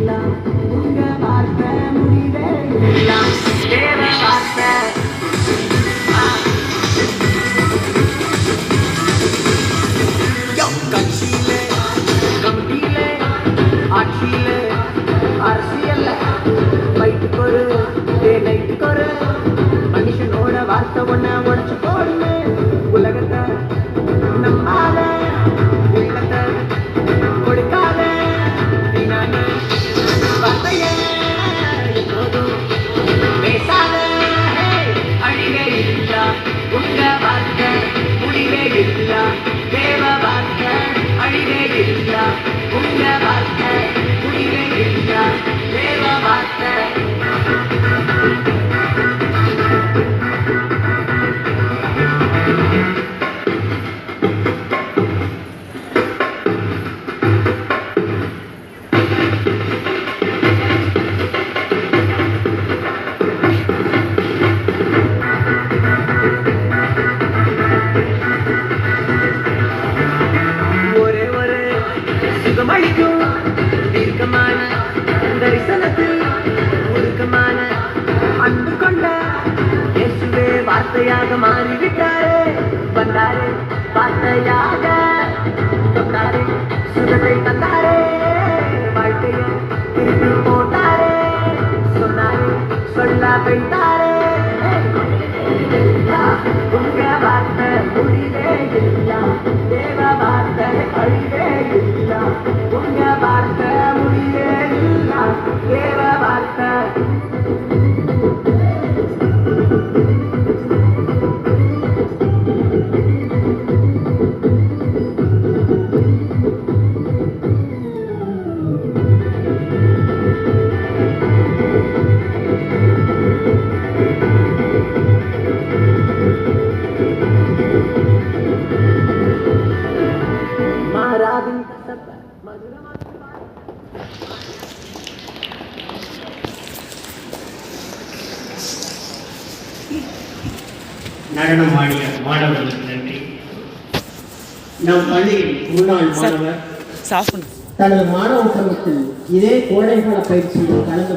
எல்லாம் உங்க வார்த்தை முடிவே எல்லாம் தேவ வார்த்தை கட்சியிலே கம்பியிலே ஆட்சியிலே அரசியல்ல வயிற்றுக்கு ஒரு நைட்டுக்கு ஒரு மனுஷனோட வார்த்தை ஒன்ன உடச்சு போடுமே உலகத்தை நம்பாத உள்ளத்தை கொடுக்காத வீணான வார்த்தையே எப்போதும் பேசாத அழிவே இல்லா உங்க வார்த்தை முடிவே இல்லா தேவ வார்த்தை அழிவே இல்லா உங்க வார்த்தை முடிவே இல்லா தேவ வார்த்தை சுகமளிக்கும் தீர்க்கமான தரிசனத்தில் ஒழுக்கமான அன்பு கொண்ட இயேசுவே வார்த்தையாக மாறிவிட்டாரே வந்தாரே வார்த்தையாக தொட்டாரே சுகத்தை தந்தாரே வாழ்க்கையை திருப்பி போட்டாரே சொன்னாரே சொல்ல வைத்தாரே உங்க வார்த்தை முடிவே இல்லா தேவ வார்த்தை அழிவே இல்லா உங்க வார்த்தை முடிவே இல்லா தேவ வார்த்தை நடனம் ஆடிய மாணவர்களுக்கு நன்றி. நம் பள்ளியில் முன்னாள் மாணவர் தனது மாணவ சங்கத்தில் இதே கோடைகால பயிற்சியில் கலந்து